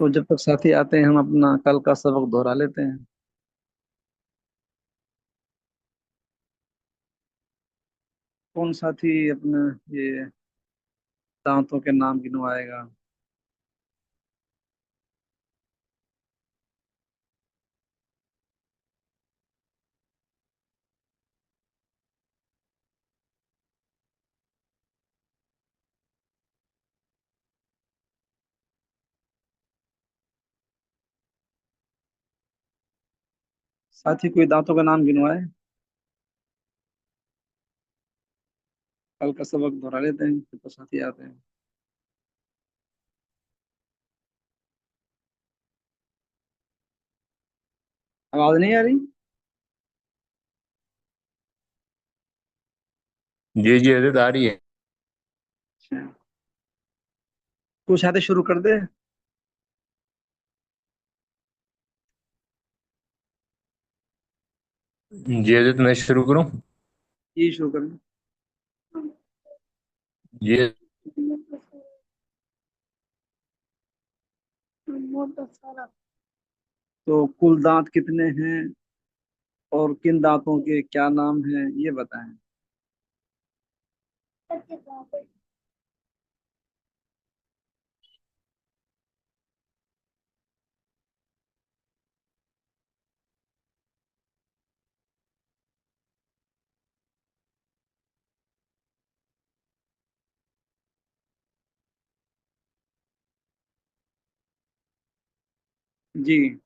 तो जब तक साथी आते हैं हम अपना कल का सबक दोहरा लेते हैं। कौन साथी अपना ये दांतों के नाम गिनवाएगा? साथी कोई दांतों का नाम गिनवाए। कल का सबक दोहरा लेते हैं फिर तो साथी आते हैं। आवाज नहीं आ रही? जी जी हजरत आ रही है। अच्छा, तू शायद शुरू कर दे। जी हजरत मैं शुरू करूं। ये शुरू कर दे। जी तो कुल दांत कितने हैं और किन दांतों के क्या नाम हैं ये बताएं। जी।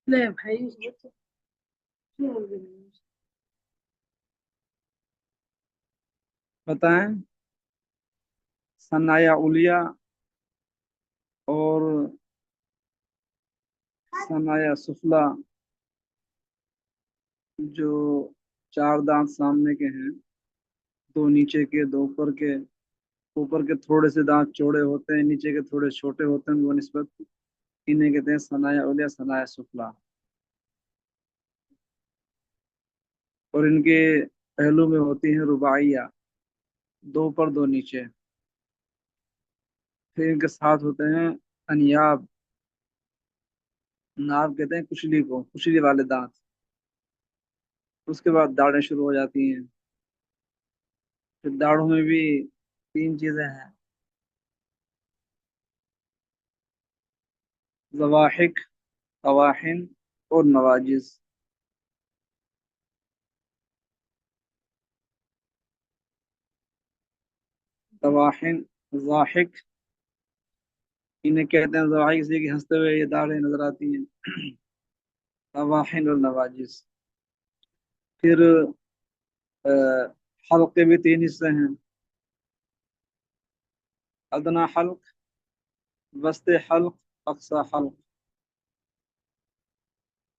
ले भाई, बताएं। सनाया उलिया और सनाया सुफला, जो चार दांत सामने के हैं, दो नीचे के दो ऊपर के। ऊपर के थोड़े से दांत चौड़े होते हैं, नीचे के थोड़े छोटे होते हैं, वो निस्बत इन्हें कहते हैं सनाया उलिया सनाया सुफला। और इनके पहलू में होती हैं रुबाइया, दो ऊपर दो नीचे। फिर इनके साथ होते हैं अनियाब। नाब कहते हैं कुचली को, कुचली वाले दांत। उसके बाद दाढ़ें शुरू हो जाती हैं। फिर दाढ़ों में भी तीन चीजें हैं: जवाहिक, कवाहिन और नवाजिज। कवाहिन, जाहिक, इन्हें कहते हैं जवाहिक, से कि हंसते हुए ये दाढ़ें नजर आती हैं। कवाहिन और नवाजिज। फिर हल्के भी तीन हिस्से हैं: अदना हल्क, वस्ते हल्क, अक्सा हल्क।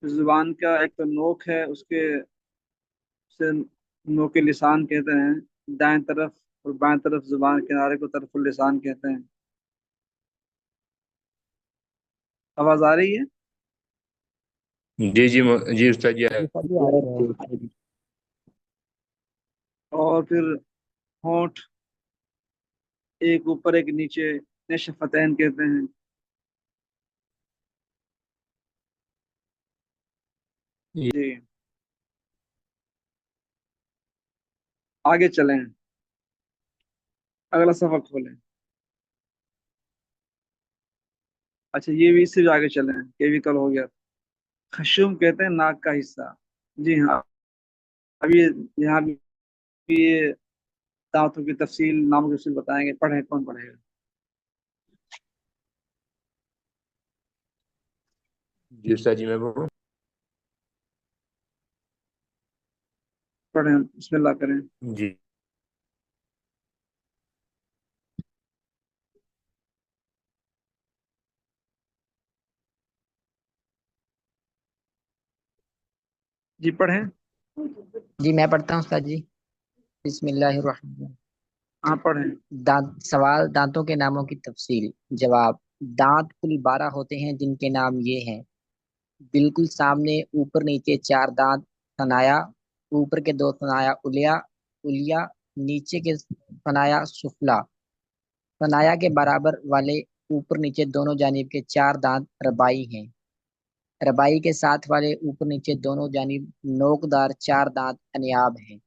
जुबान का एक तो नोक है, उसके से नोके लिसान कहते हैं दाएं तरफ, और बाएं तरफ जुबान किनारे को तरफुल लिसान कहते हैं। आवाज आ रही है? जी जी जी उस्ताद जी जी सर जी आ रहे हैं। और फिर होंठ, एक ऊपर एक नीचे, इन्हें शफतैन कहते हैं। जी। आगे चलें, अगला सफा खोलें। अच्छा, ये भी इससे भी आगे चलें, ये भी कल हो गया। खशूम कहते हैं नाक का हिस्सा। जी हाँ। अब ये यहाँ भी ये दांतों की तफसील, नामों की तफसील बताएंगे। पढ़े, कौन पढ़ेगा? जी उस्ताद जी मैं बोलूं। पढ़ें, बिस्मिल्लाह करें। जी जी पढ़ें। जी मैं पढ़ता हूँ उस्ताद जी। बिस्मिल्लाहिर्रहमानिर्रहीम। हाँ पढ़ें। दांत सवाल, दांतों के नामों की तफसील। जवाब: दांत कुल 12 होते हैं जिनके नाम ये हैं: बिल्कुल सामने ऊपर नीचे 4 दांत, सनाया, ऊपर के दो सनाया उलिया उलिया, नीचे के सनाया सुफला। सनाया के बराबर वाले ऊपर नीचे दोनों जानिब के चार दांत रबाई हैं। रबाई के साथ वाले ऊपर नीचे दोनों जानिब नोकदार चार दांत अनियाब हैं।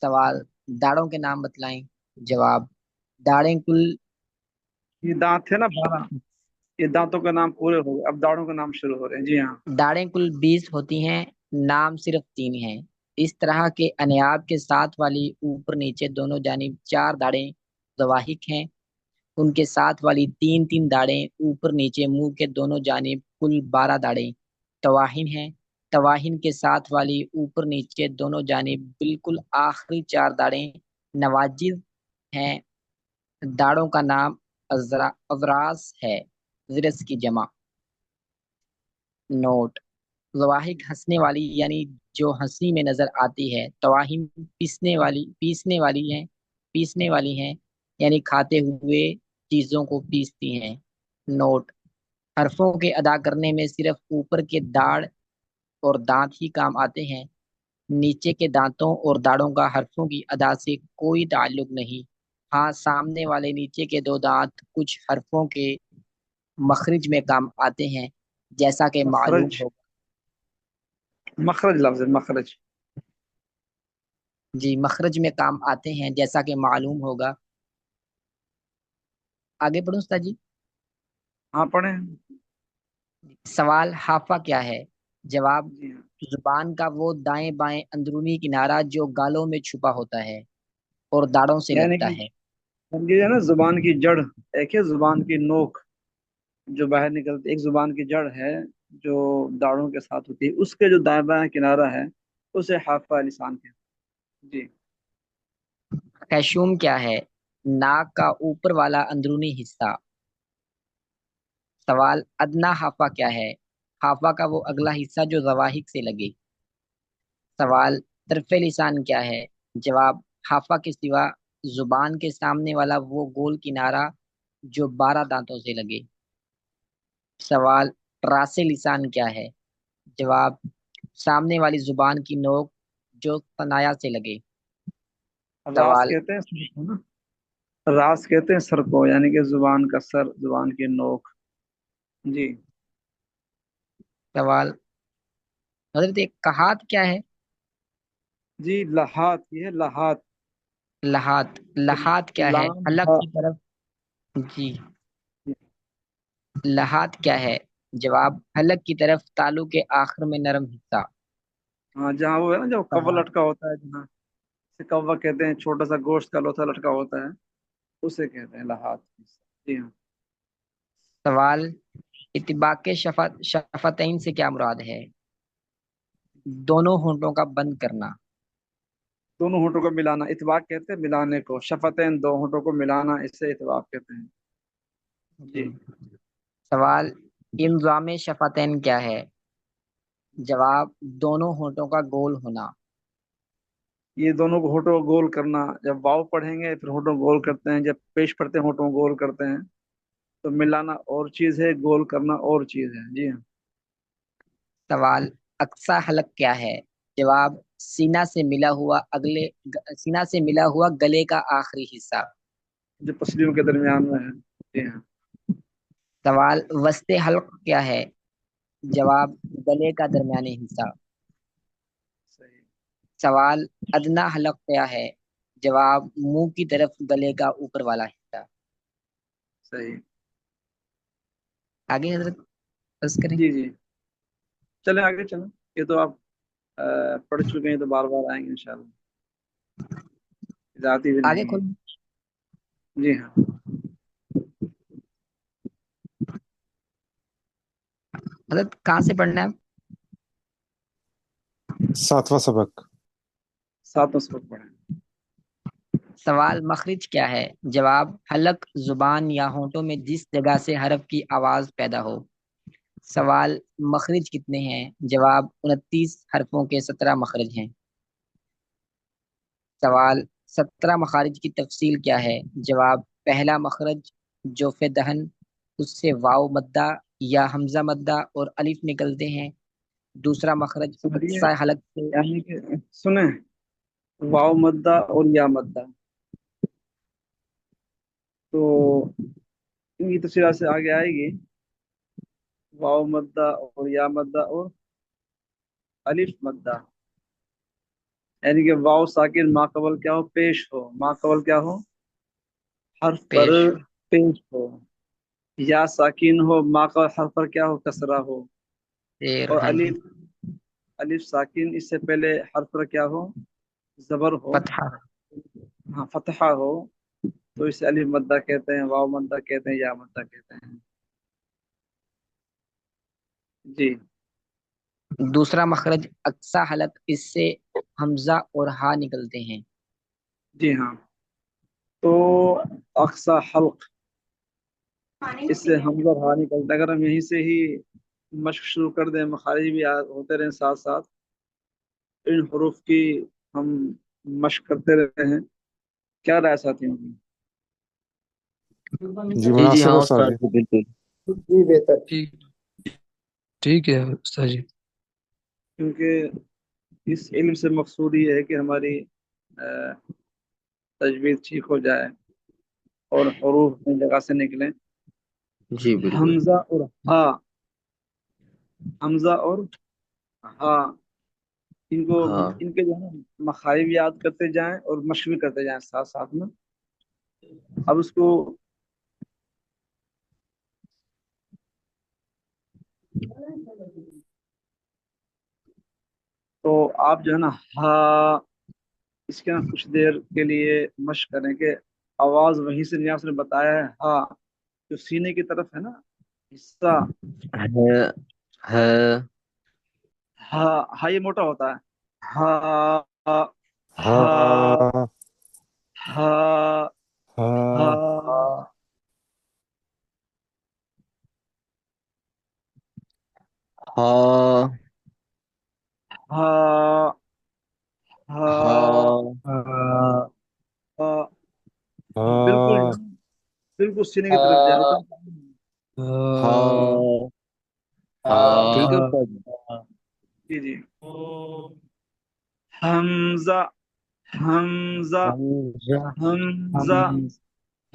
सवाल, दाढ़ों के नाम बतलाएं। जवाब, दाढ़ें कुल ये दांत थे ना 12, ये दांतों का नाम पूरे हो गए, अब दाढ़ों का नाम शुरू हो रहे हैं। जी हाँ। दाढ़ें कुल 20 होती हैं, नाम सिर्फ 3 हैं। इस तरह के अनियाब के साथ वाली ऊपर नीचे दोनों जानिब चार दाढ़ें ज़वाहिक हैं। उनके साथ वाली तीन तीन दाढ़ें ऊपर नीचे मुंह के दोनों जानिब कुल 12 दाढ़ें तवाहिन हैं। तवाहिन के साथ वाली ऊपर नीचे दोनों जानिब बिल्कुल आखिरी चार दाढ़ें नवाजिज हैं। दाढ़ों का नाम अजरास है, ज़िरस की जमा। नोट, ज़वाहिक हंसने वाली यानी जो हंसी में नजर आती है। तवाहिन पीसने वाली हैं यानी खाते हुए चीजों को पीसती हैं। नोट, हरफों के अदा करने में सिर्फ ऊपर के दाढ़ और दांत ही काम आते हैं। नीचे के दांतों और दाढ़ों का हरफों की अदा से कोई ताल्लुक नहीं। हाँ, सामने वाले नीचे के दो दांत कुछ हरफों के मखरिज में काम आते हैं, जैसा कि मालूम मखरज, हो। मखरज लफ्ज है, मखरज। जी, मखरज में काम आते हैं, जैसा कि मालूम होगा। आगे पढ़ूं उस्ताद जी। हाँ पढ़े। सवाल, हाफा क्या है। जवाब, जी हाँ। जुबान का वो दाएं बाएं अंदरूनी किनारा जो गालों में छुपा होता है और दाढ़ों से यानी लगता कि है। समझिए है ना, जुबान की जड़, एक है जुबान की नोक जो बाहर निकलती, एक जुबान की जड़ है जो दाढ़ों के साथ होती है, उसके जो दाएं बाएं किनारा है उसे हाफा लिसान कहते हैं। जी। कैशूम क्या है। नाक का ऊपर वाला अंदरूनी हिस्सा। सवाल, अदना हाफा क्या है। हाफा का वो अगला हिस्सा जो जवाहिक से लगे। सवाल, तरफे लिसान क्या है। जवाब, हाफा के सिवा जुबान के सामने वाला वो गोल किनारा जो 12 दांतों से लगे। सवाल, रासे लिसान क्या है। जवाब, सामने वाली जुबान की नोक जो तनाया से लगे। रास सवाल, कहते हैं सर को ना, रास कहते हैं सर को, यानी कि जुबान का सर, जुबान की नोक। जी। सवाल, हजरत एक कहात क्या है। जी लहात, ये है लहात। लहात, लहात क्या है। लाम हलक हा। की तरफ। जी, लहात क्या है। जवाब, हलक की तरफ तालू के आखिर में नरम हिस्सा। हाँ जहाँ वो है ना, जो कव्वा सवाल, लटका होता है, जहाँ से कव्वा कहते हैं, छोटा सा गोश्त का लोथा लटका होता है, उसे कहते हैं लहात। जी हाँ। सवाल, इत्तिबाक शफतैन से क्या मुराद है। दोनों होंठों का बंद करना। दोनों होंठों को मिलाना इतबाक कहते हैं, मिलाने को। शफतैन, दो होंठों को मिलाना, इसे इतबाक कहते हैं। जी। जी। सवाल, इंजाम शफतैन क्या है। जवाब, दोनों होंठों का गोल होना। ये दोनों को होठों को गोल करना, जब वाव पढ़ेंगे फिर होठों को गोल करते हैं, जब पेश पढ़ते हैं होठों को गोल करते हैं। तो मिलाना और चीज है, गोल करना और चीज है। जी हाँ। सवाल, अक्सा हलक क्या है। जवाब, सीना से मिला हुआ गले का आखिरी हिस्सा। जो पसलियों के दरमियान में है। जी हाँ। सवाल, वस्ते हल्क क्या है। जवाब, गले का दरमियानी हिस्सा। सही। सवाल, अदना हलक क्या है। जवाब, मुंह की तरफ गले का ऊपर वाला हिस्सा। सही। आगे हजरत बस करें। जी जी। चलें आगे चलें। ये तो आप पढ़ चुके हैं, तो बार बार आएंगे इंशाल्लाह, जाती भी आगे नहीं है। खोल। जी हाँ। हजरत कहाँ से पढ़ना है। 7वां सबक। सातों सबक पढ़े। सवाल, मखरिज क्या है। जवाब, हलक जुबान या होंठों में जिस जगह से हरफ की आवाज पैदा हो। सवाल, मखरिज कितने हैं। जवाब, 29 हरफों के 17 मखरिज हैं। सवाल, 17 मखारिज की तफसील क्या है। जवाब, पहला मखरज जो फे दहन, उससे वाव मद्दा या हमजा मद्दा और अलिफ निकलते हैं। दूसरा मखरज समझिए, अक्सा हलक से यानी कि सुने, वाव मद्दा और या मद्दा, तो इनकी तफसील से आगे आएगी। वाव मद्दा और या मद्दा और अलिफ मद्दा, यानी कि वाव साकिन माकबल क्या हो, पेश हो, माकबल क्या हो, हर्फ पर पेश पेश हो। या साकिन हो, माकबल हर्फ पर क्या हो, कसरा हो। शेर। और हाँ जी। अलिफ, अलिफ साकिन इससे पहले हर्फ पर क्या हो, जबर हो, फतहा। हाँ फतहा हो, तो इसे अलिफ मद्दा कहते हैं, वाव मद्दा कहते हैं, या मद्दा कहते हैं। जी। दूसरा मखरज अक्सा हलक, इससे हमजा और हा निकलते हैं। जी हाँ, तो अक्सा हल्क, इससे हमजा और हा निकलता है। अगर हम यहीं से ही मशक शुरू कर दें, मखारिज भी होते रहें साथ साथ, इन हरूफ की हम मशक करते रहते हैं, क्या राय साथियों की? जी जी जी मुनासिब हाँ है उस्ताद उस्ताद जी। जी बिल्कुल। जी बेहतर। ठीक ठीक है उस्ताद जी। क्योंकि इस इल्म से मकसूद ये है कि हमारी तजवीज़ ठीक हो जाए और हरूफ अपनी जगह से निकलें। जी बिल्कुल। हमजा और हा, हमजा और हा, इनको, हाँ इनके जो है ना मखारिज याद करते जाएं और मशक भी करते जाएं साथ साथ में। अब उसको, तो आप जो है ना हा, इसके ना कुछ देर के लिए मशक करें कि आवाज वहीं से, जहाँ उसने बताया है हा, जो सीने की तरफ है ना हिस्सा, है है हा, हा ये मोटा होता है, हा हा हा हा हा हा हाँ हा हा हाँ हा हा। बिल्कुल हा बिल्कुल सीने की तरफ जाए, रुकन। हाँ हाँ ठीक है उस्ताद जी। जी जी। हमजा, हमजा, हमजा हमजा,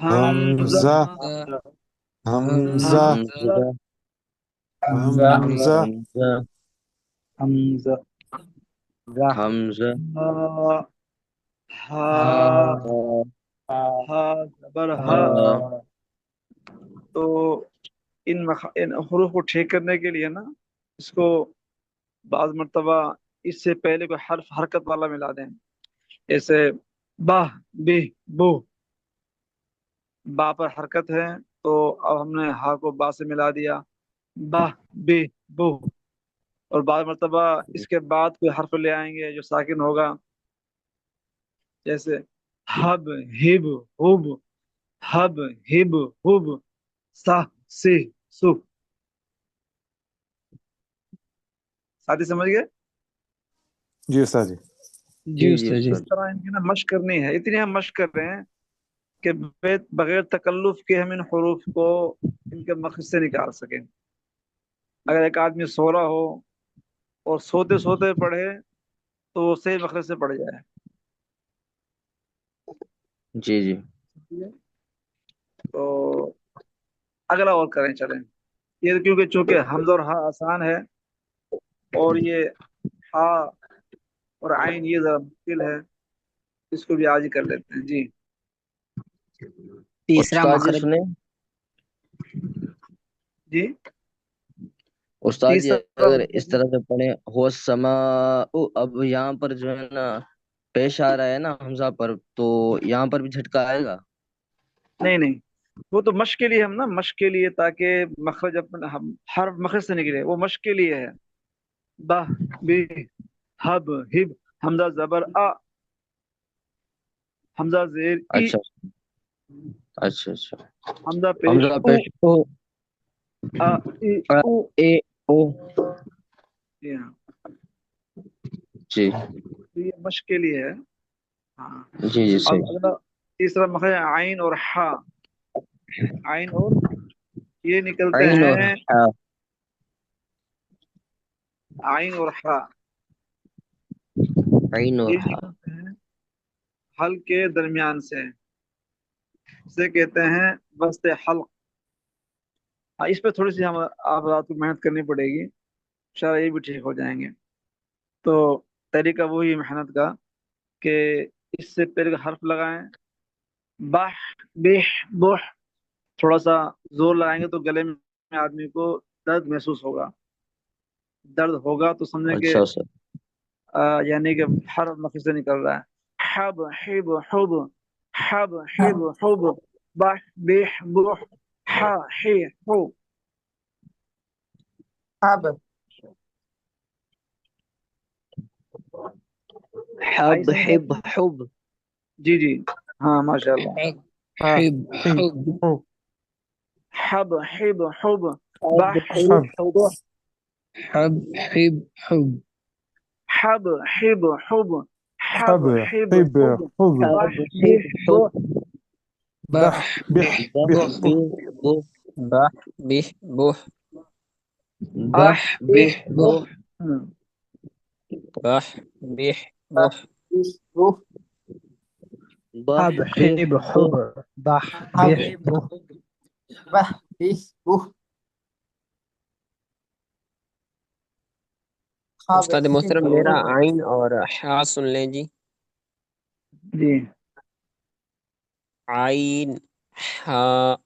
हमजा, हमजा हमजा हमजा हमजा, हमजा हमजा, हमजा हमजा हमजा, हमजा हा, हा, हाँ हाँ हा जबर हा। हाँ तो इन हरूफ को ठीक करने के लिए ना, इसको बाज मर्तबा इससे पहले कोई हर्फ हरकत वाला मिला दें, जैसे बाह, बी, बू। बा पर हरकत है, तो अब हमने हा को बा से मिला दिया, बाह, बी, बू। और बाद मर्तबा इसके बाद कोई हर्फ ले आएंगे जो साकिन होगा, जैसे हब, हिब, हुब, हब, हिब, हुब, सा, सी, सु। साथी समझ गए? जी उस्ताद जी। जी जी जी उस्ताद जी। इस उस्ताद। तरह इनकी ना मशक करनी है, इतनी हम मशक कर रहे हैं कि बगैर तकल्लुफ के हम इन हरूफ को इनके मखरज से निकाल सकें। अगर एक आदमी सो रहा हो और सोते सोते पढ़े, तो वो सही मखरज से पढ़ जाए। जी जी तो अगला और करें चलें। ये क्योंकि चूंकि हमज़ और हा आसान है, और ये हा और आइन ये जरा मुश्किल है, इसको भी आज ही कर लेते हैं। जी तीसरा उस्ताद जी मखरज सुने। जी। उस्ताद जी तीसरा अगर इस मखरज, तरह से पढ़े हो समा अब यहाँ पर जो है ना पेश आ रहा है ना हमजा पर, तो यहाँ पर भी झटका आएगा। नहीं नहीं, वो तो मश्क के लिए, हम ना मश्क के लिए, ताकि मखरज अपना हम हर मखरज से निकले, वो मश्क के लिए है। बह, बी, हब, हिब, हमजा जबर आ, हमजा जेर ई, अच्छा अच्छा अच्छा। हमजा पेश हमजा उ, पेश ओ आ, ई, अ, उ। ए ओ। जी हाँ, जी तो ये मश्क के लिए है। हाँ। जी जी अब सही। अगला तीसरा मखरज आइन और हा, आइन और ये निकलते आइन और हैं, हा। आइन और हा, عين ये اور जो ہا. है हल के दरमियान से, इसे कहते हैं वस्त हल्क। हाँ, इस पे थोड़ी सी हम आप रात को मेहनत करनी पड़ेगी, शायद ये भी ठीक हो जाएंगे। तो तरीका वही है मेहनत का कि इससे पहले हर्फ लगाएं, बाह, बेह, बोह, थोड़ा सा जोर लगाएंगे तो गले में आदमी को दर्द महसूस होगा। दर्द होगा तो समझें कि اچھا سر. यानी कि हर मखी से निकल रहा है। हब हिब हुब, हब हिब हुब, बाह बेह बुह, हा हे हो। حب आई حب समझ حب आती है? حب. जी जी, हाँ माशाल्लाह। حب ها حب حي حب حو हब हिब हुब, حب बाह حب बेह حب बुह, حب حب حب हब हिब हुब, हब حب हिब حب हुब, حب बाह حب बेह حب حب. बुह। بح بح بح بح بح بح بح بح به بح. بح بح بح بح आह به बेह بح بح. بح بح बाह بح बेह बुह। بح حب به حب بح. حب بح हब بح بح बाह बेह बुह। हब استاد हिब محترم میرا हुब। عین اور حا سن لیں جی जी عین حا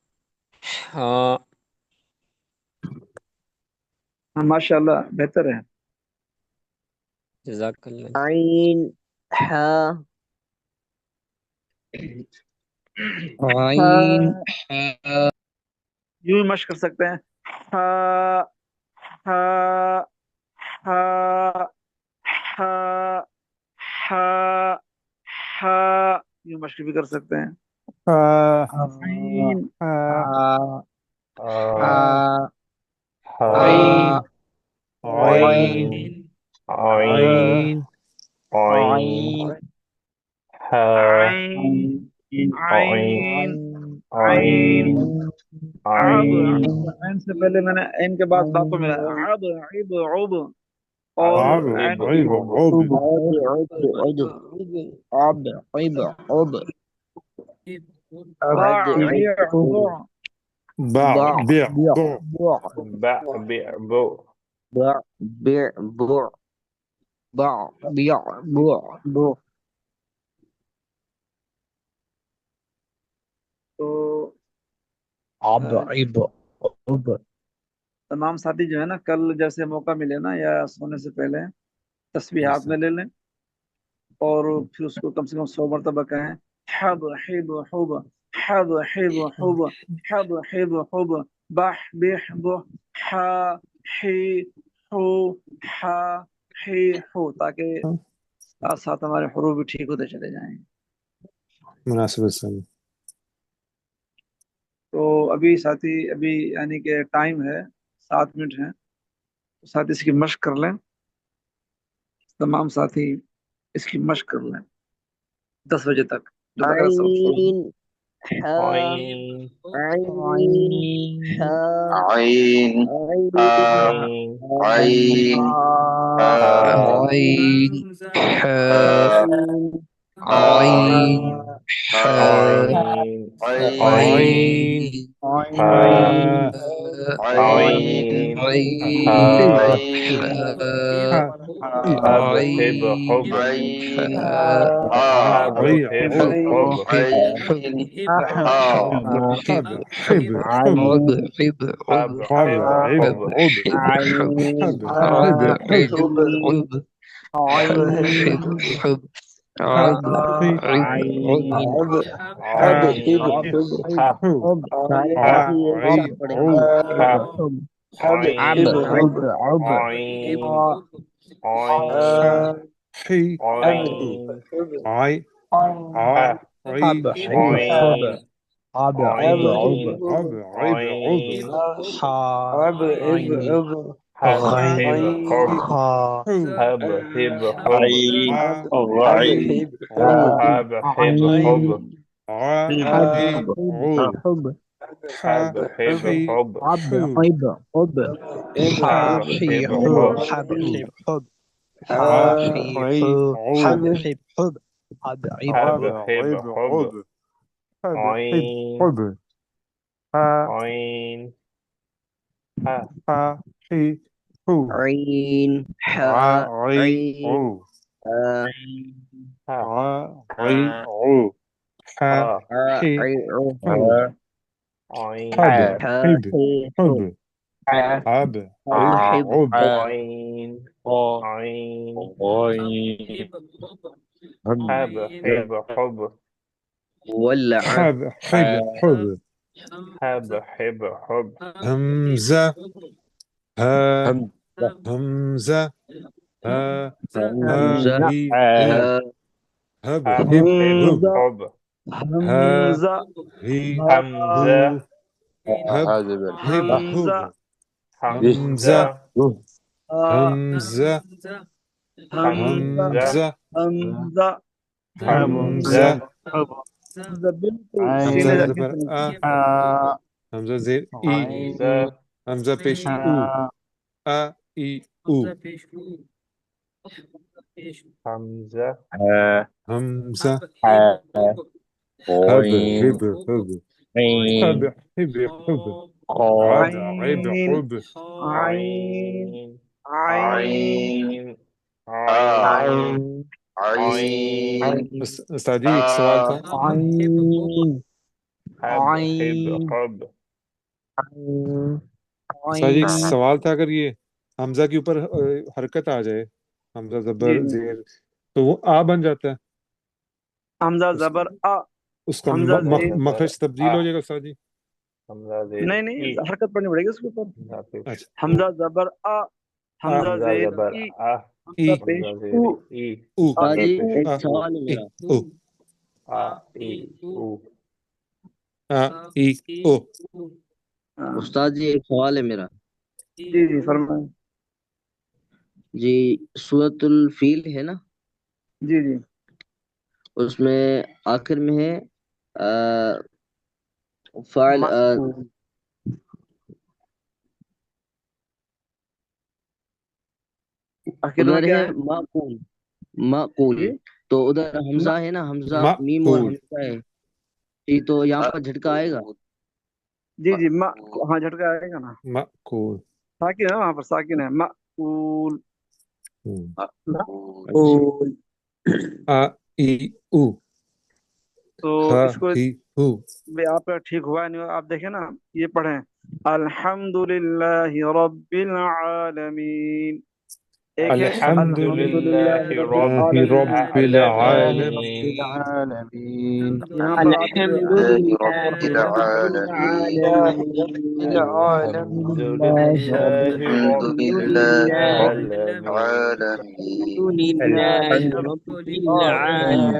حا हाँ माशाल्लाह बेहतर है। جزاک اللہ عين حا عین हाँ, حا यूं ही मश्क कर सकते हैं। हा हा हा हा हा हा, यूं मश्क भी कर सकते हैं। ها حا आइन, ها حا ها حا عين حا عين عین ها عین عین आइन, عین आइन, عین आइन। عین अब عین आइन से पहले मैंने आइन के बाद बात को मिला। عین अब इब उब और عب आइन عيب عب عب عب عب عب عب عب बा عد عد बे बो عب. باع ضع بيع بيع ضع ضع باع بيع بوع. ضع بيع بوع بوع तो عب अ, عب عب तमाम साथी जो है ना, कल जैसे मौका मिले ना या सोने से पहले तस्बीह हाथ में ले लें और फिर उसको कम से कम 100 मरतबा कहें। हब हिब हुब, हब हिब हुब, हब हिब हुब, बाह बेह बुह, हा ही हू, हा ही हू, ताकि साथ साथ हमारे हरूफ भी ठीक होते चले जाएं। مناسب السنة तो अभी साथी, अभी यानी कि टाइम है 7 मिनट है, तो साथ इसकी मश्क कर लें। तमाम साथी इसकी मश्क कर लें 10 बजे तक, जो बकरा सब शुरू हो। عين حا عين عين حا عين عين ها عين ها عين حاء عين ها عين حا حاء عين عين عين ها عين حاء عين عين عين حاء ها عين عين حاء ها عي عو حب حب حب عين ها حب حب حب حب حب عب عين حب عب عب عب حب عب حب حب عين حب عب حب حب حب عين عب حب حب عين حب ها عب حي عب عب عين عب عب ها حب حي حب حو عب. سارے ها ساتھی ایک عي ساتھ پڑھیں گے. عو حب حب حب عب حب عب حب عب ها حي حب حو عي عي حب حب حب عب عب عب عب عب عب عب حا عب عب عين عب غين عي خا حو عين ها حب عين حي حب حب عو عين عي حب عي حب عو حب ح حب حي حب حو حب ح حب حي حب حو حب حو حب ح حي عو حب حب حب حب عب حب عب حب حب عين حب ح عين ح ح حي حو عين ع حاء عي عين عو آه ح ع عي عو ح ح حاء حي عين حو عين حب حاء حب حي حب حب عب عب حب عب عين عين حب حب حب ولع حب حب حب حب حب حب همزة ها همزة ها ها همزة هي هو ها هب حب هب حب هب همزة حب ها همزة هي حمزة هو هب هب همزة هب همزة حمزة همزة همزة حمزة همزة همزة همزة حمزة همزة بنت همزة شين حمزة زبر همزة زير حمزة همزة پیش ای او حمزة همزة ح هب عين هب هب عين حب حب حب عب قاف عب عين حب عين عين عين عين عين عين عين استاذ जी एक सवाल था عين حب حب عين حب استاذ जी एक عين सवाल था अगर ये हमजा के ऊपर हरकत आ जाए हमजा जी जबर जी जेर तो वो आ बन जाता है हमजा उस जबर अ उसका हमजा हमजा जेर जबर मखरज तब्दील आ हो जाएगा उस्ताद जी हमजा जेर नहीं नहीं ई हरकत पढ़नी पड़ेगी उसके ऊपर हमजा पेश अच्छा ऊ हमजा जबर अ आ हमजा हमजा जेर जबर ई आ ई हमजा पेश हमजा उ जेर ई ऊ अ उस्ताद ई जी हमजा उ पेश एक आ ऊ सवाल है ई मेरा ओ आ ई ऊ आ ई ओ हाँ, उस्ताद जी एक सवाल है मेरा जी जी फरमाएं जी सूरतुल फील है ना जी जी उसमें आखिर में है आ, फाइल माकूल आखिर में उधर क्या है है माकूल माकूल जी तो उधर मा, हमजा है ना हमजा मीम और मकूल हमजा है जी तो यहाँ पर झटका आएगा जी जी मा हाँ झटका आएगा ना मकूल साकिन है वहां पर साकिन है माकूल अच्छा माकूल आ ई ऊ तो हा इसको ही हु भी आप ठीक हुआ नहीं हुआ, आप देखें ना ये पढ़ें अल्हम्दुलिल्लाहि रब्बिल आलमीन एक है अल्हम्दुलिल्लाह अल्हम्दुलिल्लाहि रब्बिल रब्बिल आलमीन रब्बिल आलमीन العالمين यहाँ पर आप الحمد لله لله رب رب العالمين الحمد العالمين لله الحمد رب لله العالمين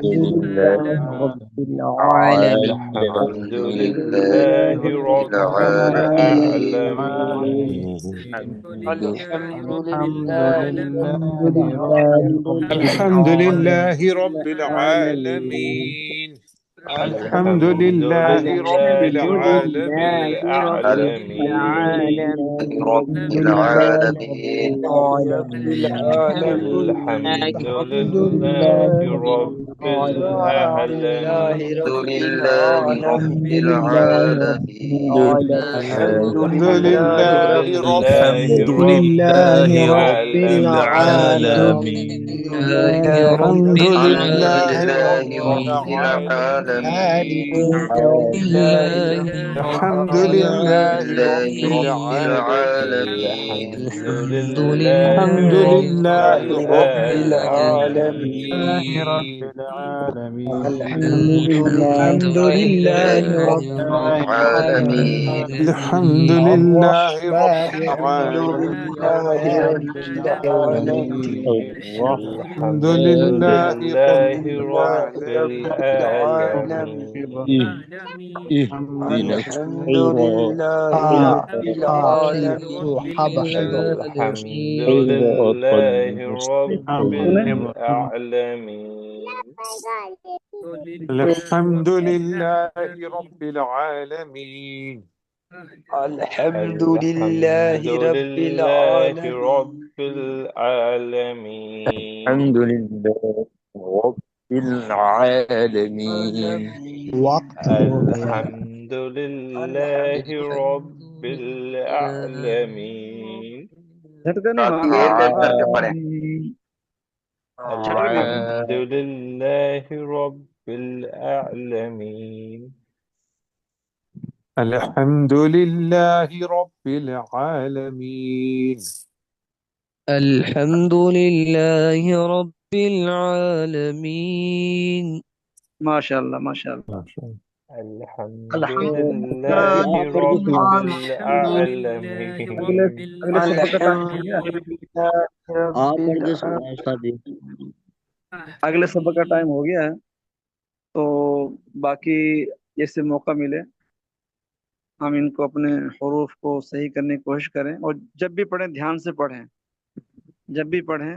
العالمين لله رب الحمد العالمين لله رب العالمين الحمد لله رب العالمين الحمد الحمد لله لله رب الحمد لله رب العالمين العالمين الحمد الحمد لله رب لله الحمد رب العالمين لله رب العالمين رب العالمين العالمين الحمد الحمد لله لله رب رب العالمين الحمد العالمين لله رب الحمد لله رب العالمين الحمد العالمين الحمد لله رب لله الحمد رب لله رب العالمين الحمد الحمد لله لله رب رب العالمين العالمين الحمد الحمد لله لله رب رب العالمين العالمين الحمد الحمد لله رب لله رب العالمين العالمين الحمد لله رب العالمين الحمد العالمين لله رب الحمد العالمين لله رب العالمين الحمد الحمد لله رب لله رب رب العالمين العالمين الحمد لله رب العالمين الحمد لله رب العالمين الحمد لله رب العالمين الحمد لله الحمد رب لله العالمين. رب العالمين. الحمد لله رب العالمين. وقت ہو گیا الحمد لله رب العالمين. جھٹکا نہیں ساتھی مارنا ایک ایک کر کے ہے. پڑھیں. جھٹکے نہیں. الحمد لله رب العالمين. الحمد لله رب العالمين. الحمد لله رب العالمين. ماشاء اللہ ماشاء اللہ. ما شاء الله. الحمد الحمد لله رب العالمين. اگلے سبق کا ٹائم ہو گیا. آپ پڑھ دے استاد جی. اگلے سبق کا ٹائم ہو گیا ہے تو باقی جیسے موقع ملے ہم ان کو اپنے حروف کو صحیح کرنے کی کوشش کریں اور جب بھی پڑھیں دھیان سے پڑھیں. جب بھی پڑھیں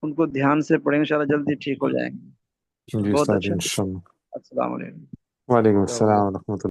ان کو دھیان سے پڑھیں انشاءاللہ جلدی ٹھیک ہو جائیں گے. جی بہت استاد اچھا. انشاءاللہ. السلام علیکم. وعلیکم السلام ورحمۃ اللہ.